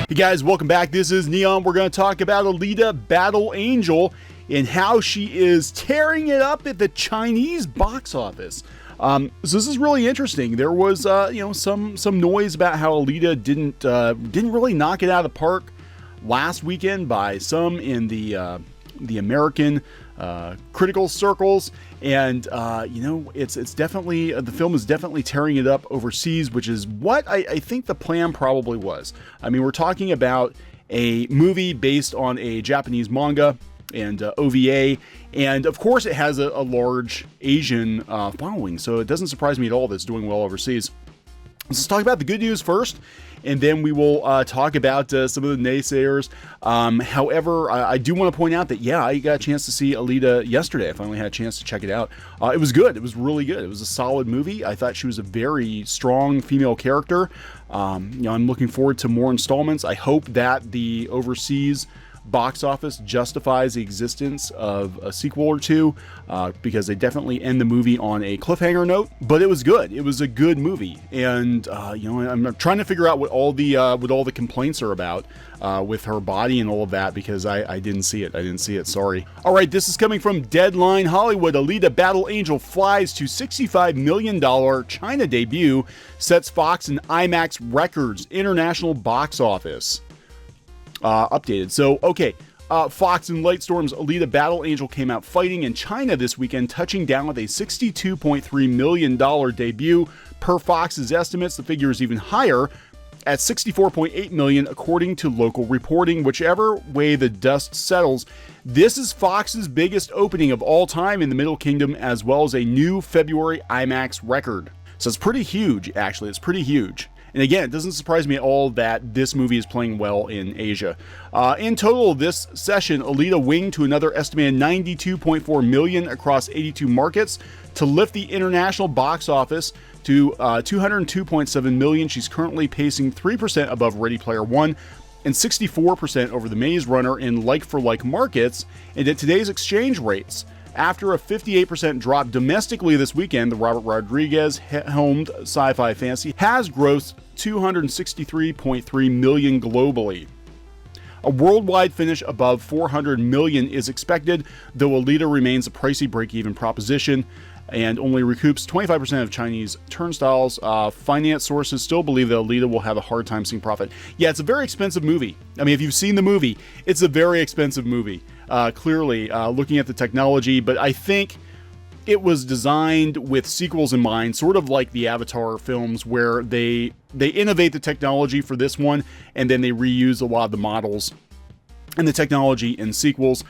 Hey guys, welcome back. This is Neon. We're going to talk about Alita Battle Angel and how she is tearing it up at the Chinese box office. So this is really interesting. There was, some noise about how Alita didn't really knock it out of the park last weekend by some in the American critical circles, and it's definitely the film is definitely tearing it up overseas, which is what I think the plan probably was. I mean, we're talking about a movie based on a Japanese manga and OVA, and of course it has a large Asian following, so it doesn't surprise me at all that it's doing well overseas. Let's talk about the good news first, and then we will talk about some of the naysayers. However, I do want to point out that, I got a chance to see Alita yesterday. I finally had a chance to check it out. It was good. It was really good. It was a solid movie. I thought she was a very strong female character. I'm looking forward to more installments. I hope that the overseas box office justifies the existence of a sequel or two, because they definitely end the movie on a cliffhanger note. But it was good. It was a good movie, and I'm trying to figure out what all the complaints are about with her body and all of that, because I didn't see it. Sorry. All right, this is coming from Deadline Hollywood. Alita Battle Angel flies to $65 million China debut, sets Fox and IMAX records international box office. Updated. So, okay, Fox and Lightstorm's Alita Battle Angel came out fighting in China this weekend, touching down with a $62.3 million debut. Per Fox's estimates, the figure is even higher at $64.8 million, according to local reporting. Whichever way the dust settles, this is Fox's biggest opening of all time in the Middle Kingdom, as well as a new February IMAX record. So it's pretty huge, actually. It's pretty huge. And again, it doesn't surprise me at all that this movie is playing well in Asia. In total, this session, Alita winged to another estimated $92.4 million across 82 markets to lift the international box office to $202.7 million. She's currently pacing 3% above Ready Player One and 64% over the Maze Runner in like-for-like markets. And at today's exchange rates, after a 58% drop domestically this weekend, the Robert Rodriguez-helmed sci-fi fantasy has grossed $263.3 million globally. A worldwide finish above $400 million is expected, though Alita remains a pricey break-even proposition and only recoups 25% of Chinese turnstiles. Finance sources still believe that Alita will have a hard time seeing profit. Yeah, it's a very expensive movie. I mean, if you've seen the movie, it's a very expensive movie. Clearly, looking at the technology, but I think it was designed with sequels in mind, sort of like the Avatar films, where they innovate the technology for this one, and then they reuse a lot of the models and the technology in sequels,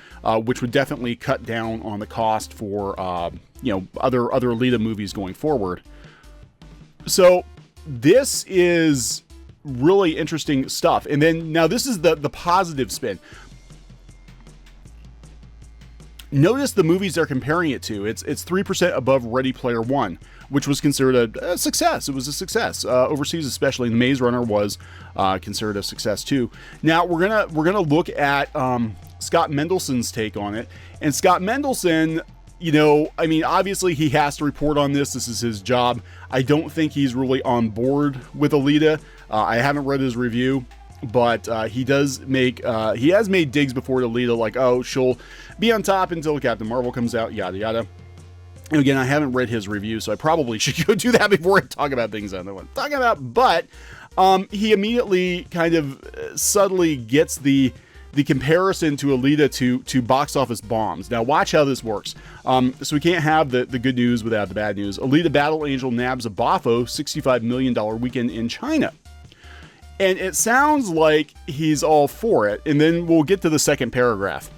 which would definitely cut down on the cost for other Alita movies going forward. So this is really interesting stuff. And then now this is the positive spin. Notice the movies they're comparing it to. It's 3% above Ready Player One, which was considered a success. It was a success overseas, especially. The Maze Runner was considered a success too. Now we're gonna look at Scott Mendelson's take on it. And Scott Mendelson, obviously he has to report on this. This is his job. I don't think he's really on board with Alita. I haven't read his review, but he has made digs before to Alita, like, oh, she'll be on top until Captain Marvel comes out, yada yada. And again, I haven't read his review, so I probably should go do that before I talk about things I don't want to talk about. But he immediately kind of subtly gets the comparison to Alita to box office bombs. Now watch how this works. So we can't have the good news without the bad news. Alita Battle Angel nabs a boffo $65 million weekend in China. And it sounds like he's all for it. And then we'll get to the second paragraph.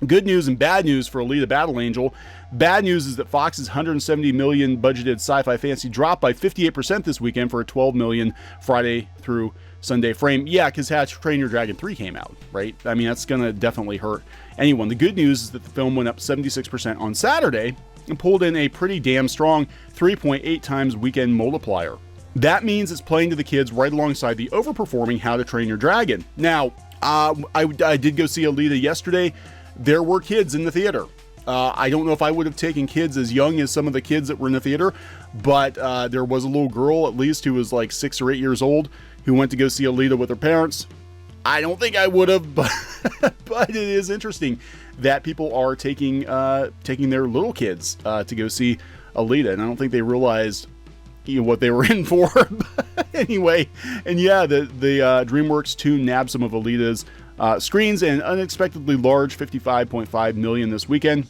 Good news and bad news for Alita Battle Angel. Bad news is that Fox's $170 million budgeted sci-fi fantasy dropped by 58% this weekend for a $12 million Friday through Sunday frame. Yeah, because How to Train Your Dragon 3 came out, right? I mean, that's going to definitely hurt anyone. The good news is that the film went up 76% on Saturday and pulled in a pretty damn strong 3.8 times weekend multiplier. That means it's playing to the kids right alongside the overperforming How to Train Your Dragon. Now, I did go see Alita yesterday. There were kids in the theater. I don't know if I would have taken kids as young as some of the kids that were in the theater, but there was a little girl, at least, who was like 6 or 8 years old, who went to go see Alita with her parents. I don't think I would have, but but it is interesting that people are taking their little kids to go see Alita, and I don't think they realized what they were in for. Anyway, and yeah, the DreamWorks 2 nabbed some of Alita's screens, and unexpectedly large 55.5 million this weekend.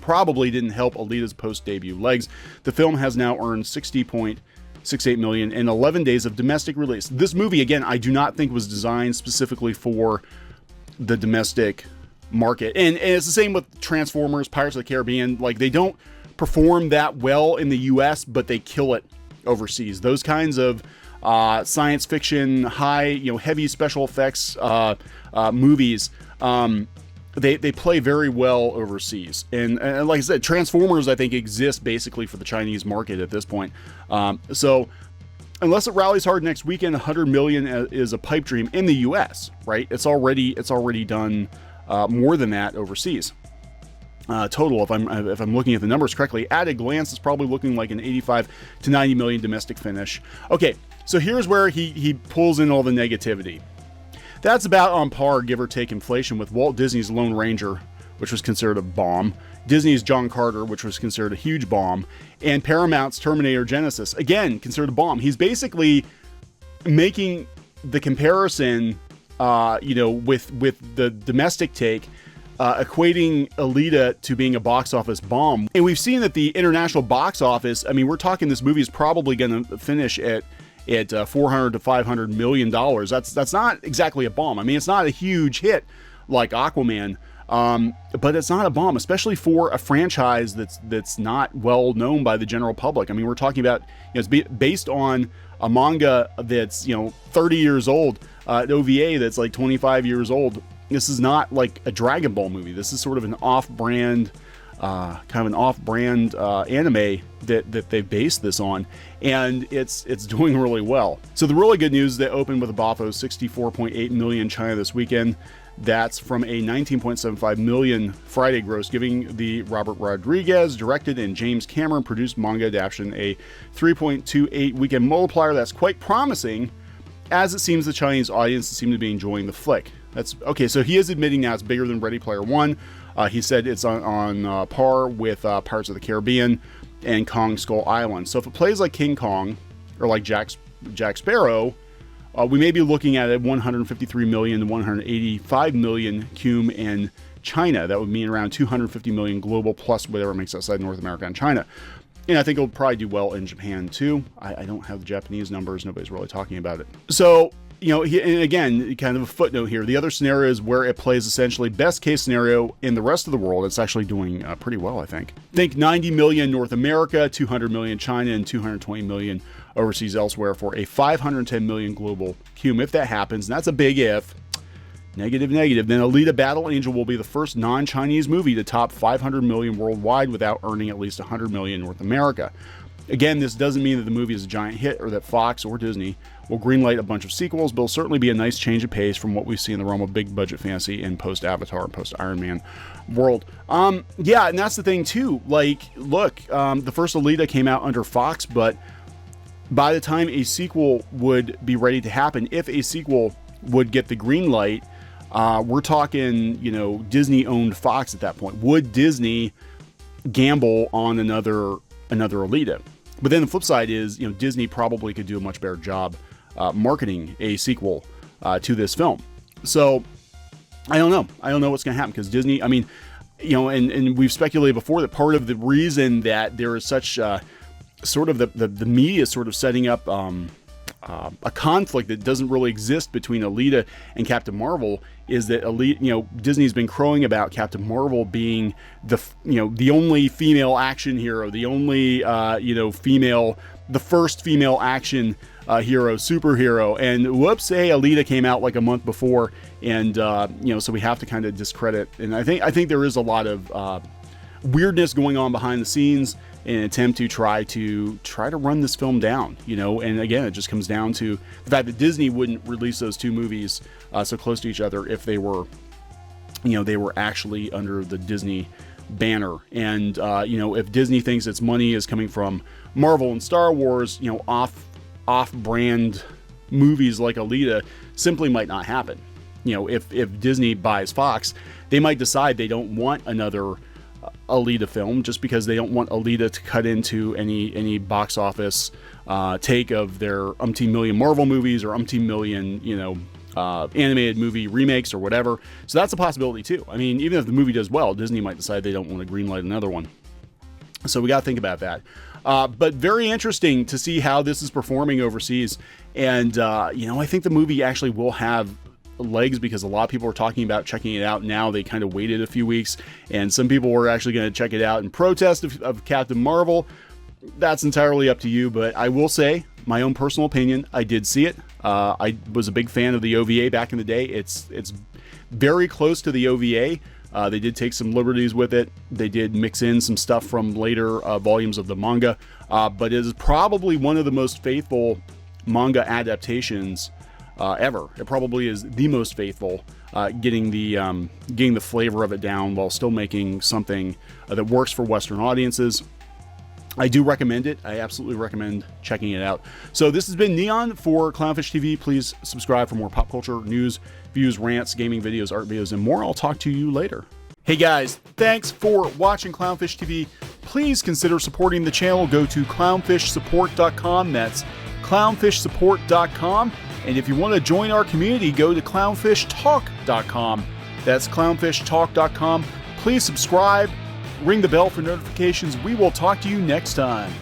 Probably didn't help Alita's post-debut legs. The film has now earned 60.68 million in 11 days of domestic release. This movie, again, I do not think was designed specifically for the domestic market. And it's the same with Transformers, Pirates of the Caribbean. Like, they don't perform that well in the US, but they kill it overseas. Those kinds of science fiction, high, heavy special effects movies, they play very well overseas. And like I said, Transformers, I think, exist basically for the Chinese market at this point. So unless it rallies hard next weekend, 100 million is a pipe dream in the US, right? It's already done more than that overseas. Total, if I'm looking at the numbers correctly, at a glance, it's probably looking like an 85 to 90 million domestic finish. Okay, so here's where he pulls in all the negativity. That's about on par, give or take inflation, with Walt Disney's Lone Ranger, which was considered a bomb, Disney's John Carter, which was considered a huge bomb, and Paramount's Terminator Genesis, again, considered a bomb. He's basically making the comparison, with the domestic take, equating Alita to being a box office bomb. And we've seen that the international box office, I mean, we're talking this movie is probably going to finish at 400 to 500 million dollars. That's not exactly a bomb. I mean, it's not a huge hit like Aquaman, but it's not a bomb, especially for a franchise that's not well known by the general public. I mean, we're talking about, it's based on a manga that's 30 years old, an OVA that's like 25 years old. This is not like a Dragon Ball movie. This is sort of an off-brand, anime that they based this on, and it's doing really well. So the really good news is they opened with a boffo 64.8 million in China this weekend. That's from a 19.75 million Friday gross, giving the Robert Rodriguez directed and James Cameron produced manga adaptation a 3.28 weekend multiplier. That's quite promising, as it seems the Chinese audience seem to be enjoying the flick. That's okay. So he is admitting now it's bigger than Ready Player One. He said it's on par with Pirates of the Caribbean and Kong Skull Island. So if it plays like King Kong or like Jack Sparrow, we may be looking at a 153 million to 185 million cum in China. That would mean around 250 million global plus whatever it makes outside North America and China. And I think it'll probably do well in Japan too. I don't have the Japanese numbers. Nobody's really talking about it. So, and again, kind of a footnote here. The other scenario is where it plays essentially best case scenario in the rest of the world. It's actually doing pretty well, I think. Think 90 million North America, 200 million China, and 220 million overseas elsewhere for a 510 million global cum. If that happens, and that's a big if, negative, then Alita Battle Angel will be the first non-Chinese movie to top 500 million worldwide without earning at least 100 million in North America. Again, this doesn't mean that the movie is a giant hit or that Fox or Disney will greenlight a bunch of sequels, but it'll certainly be a nice change of pace from what we see in the realm of big budget fantasy in post-Avatar and post-Iron Man world. Yeah, and that's the thing too. Like, look, the first Alita came out under Fox, but by the time a sequel would be ready to happen, if a sequel would get the green light, we're talking, Disney-owned Fox at that point. Would Disney gamble on another Alita? But then the flip side is, Disney probably could do a much better job marketing a sequel to this film. So I don't know. I don't know what's going to happen because Disney, I mean, and we've speculated before that part of the reason that there is such sort of the media sort of setting up a conflict that doesn't really exist between Alita and Captain Marvel is that Disney's been crowing about Captain Marvel being the only female action hero, the only the first female action hero, superhero, and whoops, hey, Alita came out like a month before, and so we have to kind of discredit. And I think there is a lot of weirdness going on behind the scenes in an attempt to try to run this film down, and again, it just comes down to the fact that Disney wouldn't release those two movies so close to each other if they were, they were actually under the Disney banner. And, if Disney thinks its money is coming from Marvel and Star Wars, off-brand movies like Alita simply might not happen. You know, if Disney buys Fox, they might decide they don't want another Alita film just because they don't want Alita to cut into any box office take of their umpteen million Marvel movies or umpteen million, you know, animated movie remakes or whatever. So that's a possibility too. I mean, even if the movie does well, Disney might decide they don't want to greenlight another one. So we got to think about that. But very interesting to see how this is performing overseas. And, you know, I think the movie actually will have legs because a lot of people are talking about checking it out now. They kind of waited a few weeks, and some people were actually going to check it out in protest of Captain Marvel. That's entirely up to you, but I will say my own personal opinion. I did see it. I was a big fan of the OVA back in the day. It's very close to the OVA. They did take some liberties with it. They did mix in some stuff from later volumes of the manga, but it is probably one of the most faithful manga adaptations ever. It probably is the most faithful, getting the flavor of it down while still making something that works for Western audiences. I do recommend it. I absolutely recommend checking it out. So this has been Neon for Clownfish TV. Please subscribe for more pop culture news, views, rants, gaming videos, art videos, and more. I'll talk to you later. Hey guys, thanks for watching Clownfish TV. Please consider supporting the channel. Go to clownfishsupport.com. That's clownfishsupport.com. And if you want to join our community, go to clownfishtalk.com. That's clownfishtalk.com. Please subscribe, ring the bell for notifications. We will talk to you next time.